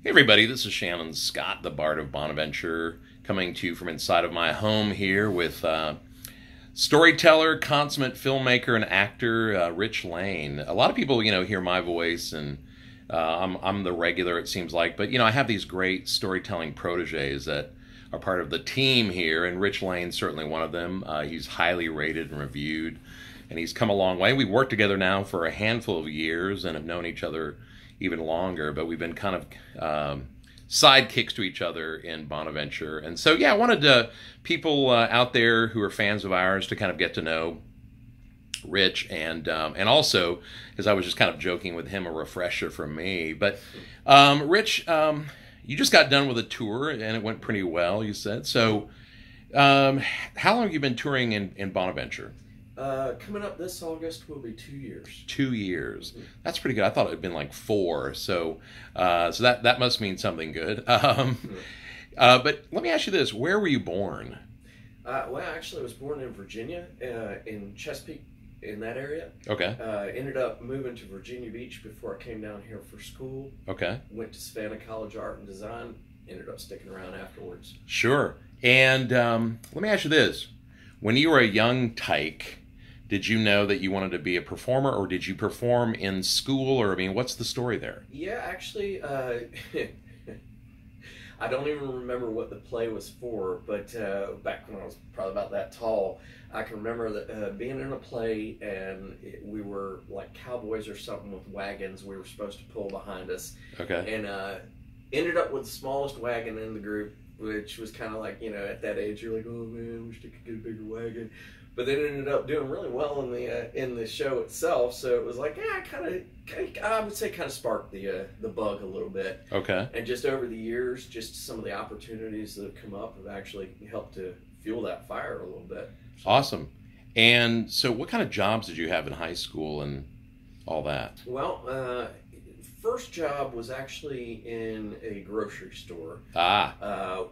Hey everybody, this is Shannon Scott, the Bard of Bonaventure, coming to you from inside of my home here with storyteller, consummate filmmaker, and actor Rich Lane. A lot of people, hear my voice, and I'm the regular, it seems like. But I have these great storytelling proteges that are part of the team here, and Rich Lane's certainly one of them. He's highly rated and reviewed, and he's come a long way. We've worked together now for a handful of years and have known each other even longer, but we've been kind of sidekicks to each other in Bonaventure. And so, I wanted people out there who are fans of ours to kind of get to know Rich, and also, as I was just kind of joking with him, a refresher from me. But Rich, you just got done with a tour, and it went pretty well, you said. So how long have you been touring in Bonaventure? Coming up this August will be 2 years. 2 years. That's pretty good. I thought it had been like 4. So that must mean something good. But let me ask you this: where were you born? Well, actually, I was born in Virginia, in Chesapeake, in that area. Okay. Ended up moving to Virginia Beach before I came down here for school. Okay. Went to Savannah College of Art and Design. Ended up sticking around afterwards. Sure. And let me ask you this: when you were a young tyke, did you know that you wanted to be a performer, or did you perform in school? Or, what's the story there? Yeah, actually, I don't even remember what the play was for, but back when I was probably about that tall, I can remember that being in a play, and we were like cowboys or something with wagons we were supposed to pull behind us. Okay. And ended up with the smallest wagon in the group, which was kind of like, at that age, you're like, oh man, I wish I could get a bigger wagon. But then it ended up doing really well in the show itself. So it was like, I would say kind of sparked the bug a little bit. Okay. And just over the years, just some of the opportunities that have come up have actually helped to fuel that fire a little bit. So. Awesome. And so what kind of jobs did you have in high school and all that? Well, first job was actually in a grocery store.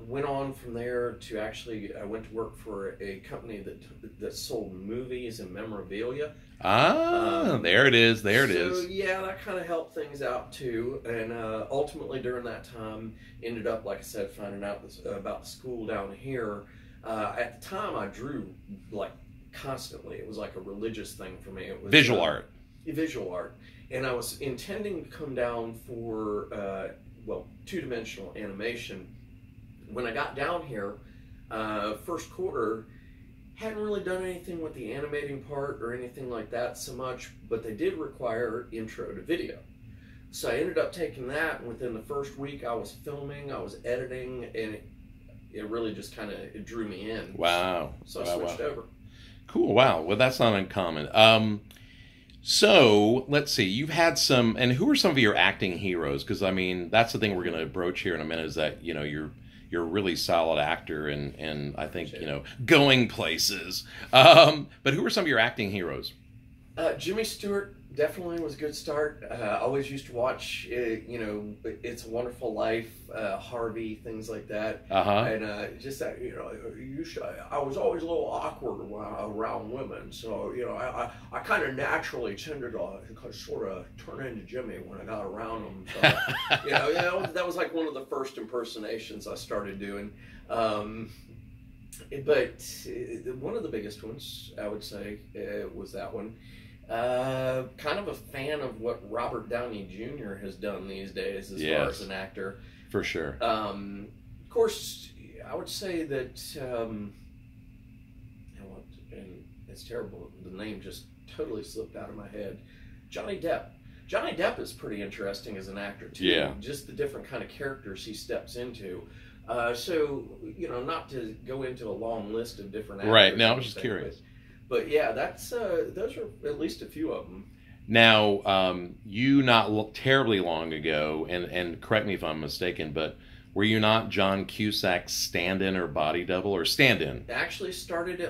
Went on from there to I went to work for a company that sold movies and memorabilia. There it is. There it is. So yeah, that kind of helped things out too. And ultimately during that time, ended up, like I said, finding out about the school down here. At the time, I drew like constantly. It was like a religious thing for me. It was visual art. Visual art. And I was intending to come down for, two-dimensional animation. When I got down here, first quarter, hadn't really done anything with the animating part or anything like that so much, but they did require intro to video. So I ended up taking that, and within the first week I was filming, I was editing, and it really just kind of drew me in. Wow. So I switched over. Cool. Wow. Well, that's not uncommon. So let's see. You've had some, and who are some of your acting heroes? Because that's the thing we're going to broach here in a minute. Is that you're a really solid actor, and I think going places. But who are some of your acting heroes? Jimmy Stewart definitely was a good start. Always used to watch, It's a Wonderful Life, Harvey, things like that. And I was always a little awkward around women, so I kind of naturally tended to sort of turn into Jimmy when I got around them. So, that was like one of the first impersonations I started doing. But one of the biggest ones, I would say, was that one. Kind of a fan of what Robert Downey Jr. has done these days as far as an actor. For sure. Of course, I would say that, and it's terrible, the name just totally slipped out of my head. Johnny Depp. Johnny Depp is pretty interesting as an actor, too. Yeah. Just the different kind of characters he steps into. So, not to go into a long list of different actors. Right. No, I was just curious. But yeah, those are at least a few of them. Now, you not terribly long ago, and correct me if I'm mistaken, but were you not John Cusack's stand-in or body double, or stand-in? Actually started,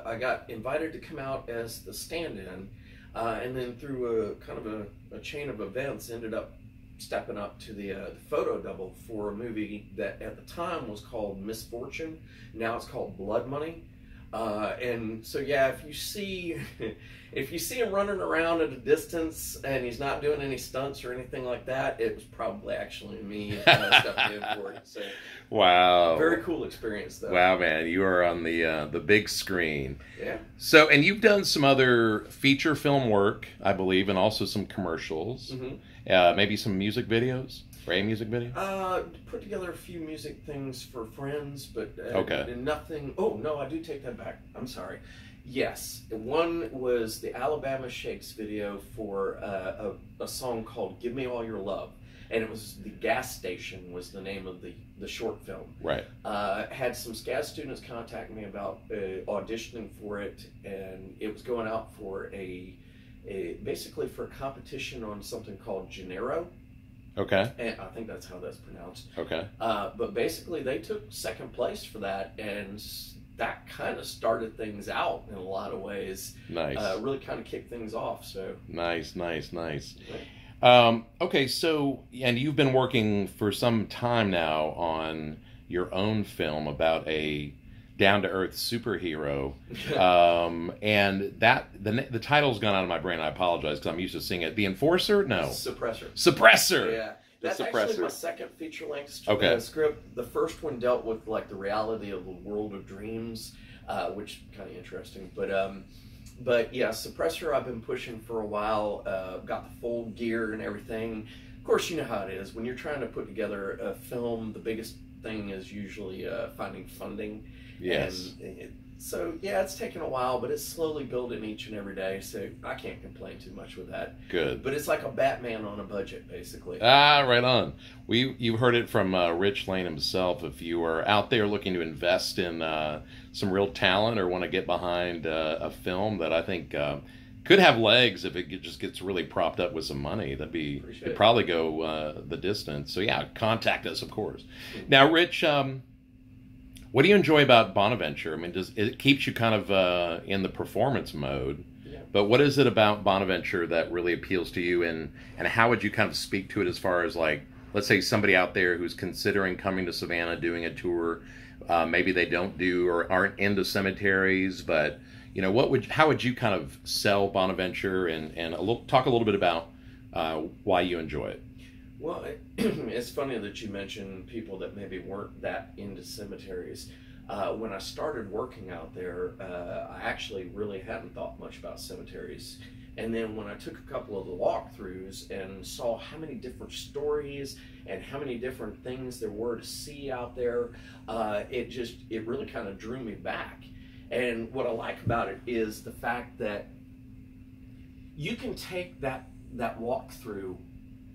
I got invited to come out as the stand-in, and then through a kind of a chain of events, ended up stepping up to the photo double for a movie that at the time was called Misfortune. Now it's called Blood Money. And so yeah, if you see him running around at a distance and he's not doing any stunts or anything like that, it was probably actually me stepping in for it. So wow, very cool experience though. Wow, man, you are on the big screen. Yeah. So, and you've done some other feature film work, I believe, and also some commercials. Maybe some music videos. Ray music video? Put together a few music things for friends, but okay. Nothing. Oh no, I do take that back. I'm sorry. Yes, one was the Alabama Shakes video for a song called "Give Me All Your Love," and it was the gas station was the name of the short film. Right. Had some SCAD students contact me about auditioning for it, and it was going out for basically for a competition on something called Gennaro. Okay. And I think that's how that's pronounced. Okay. But basically, they took second place for that, and that kind of started things out in a lot of ways. Nice. Really kind of kicked things off. So nice. Yeah. Okay, so, and you've been working for some time now on your own film about a down-to-earth superhero, and that the title's gone out of my brain. I apologize because I'm used to seeing it. The Enforcer? No. Suppressor. Yeah. That's actually my second feature-length script. The first one dealt with like the reality of the world of dreams, which is kind of interesting. But yeah, Suppressor I've been pushing for a while. Got the full gear and everything. Of course, you know how it is when you're trying to put together a film. The biggest thing is usually finding funding. Yes. So yeah, it's taken a while, but it's slowly building each and every day. So I can't complain too much with that. Good. But it's like a Batman on a budget, basically. Right on. You heard it from Rich Lane himself. If you are out there looking to invest in some real talent or want to get behind a film that I think could have legs if it just gets really propped up with some money, it'd probably go the distance. So yeah, contact us, of course. Now, Rich. What do you enjoy about Bonaventure? I mean, it keeps you kind of in the performance mode, but what is it about Bonaventure that really appeals to you, and how would you kind of speak to it as far as, like, let's say somebody out there who's considering coming to Savannah, doing a tour, maybe they don't do or aren't into cemeteries, but, you know, how would you kind of sell Bonaventure and talk a little bit about why you enjoy it? Well, it's funny that you mentioned people that maybe weren't that into cemeteries. When I started working out there, I actually really hadn't thought much about cemeteries. And then when I took a couple of the walkthroughs and saw how many different stories and how many different things there were to see out there, it really kind of drew me back. And what I like about it is the fact that you can take that walkthrough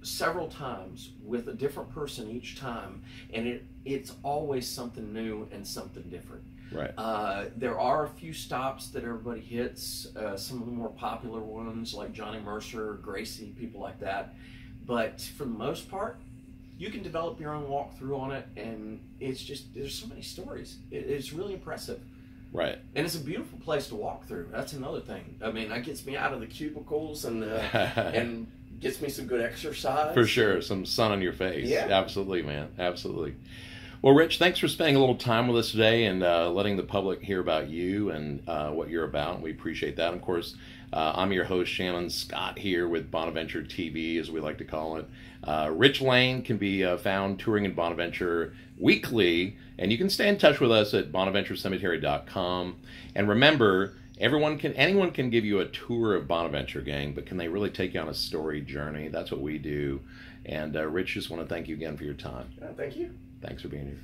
several times with a different person each time, and it's always something new and something different. Right. There are a few stops that everybody hits, some of the more popular ones like Johnny Mercer, Gracie, people like that. But for the most part, you can develop your own walkthrough on it, and it's just, there's so many stories. It's really impressive. Right. And it's a beautiful place to walk through. That's another thing. I mean, that gets me out of the cubicles and gets me some good exercise. For sure. Some sun on your face. Yeah. Absolutely, man. Absolutely. Well, Rich, thanks for spending a little time with us today and letting the public hear about you and what you're about. We appreciate that. And of course, I'm your host, Shannon Scott, here with Bonaventure TV, as we like to call it. Rich Lane can be found touring in Bonaventure weekly, and you can stay in touch with us at bonaventurecemetery.com. And remember, anyone can give you a tour of Bonaventure, gang, but can they really take you on a story journey? That's what we do. And Rich, just want to thank you again for your time. Thank you. Thanks for being here.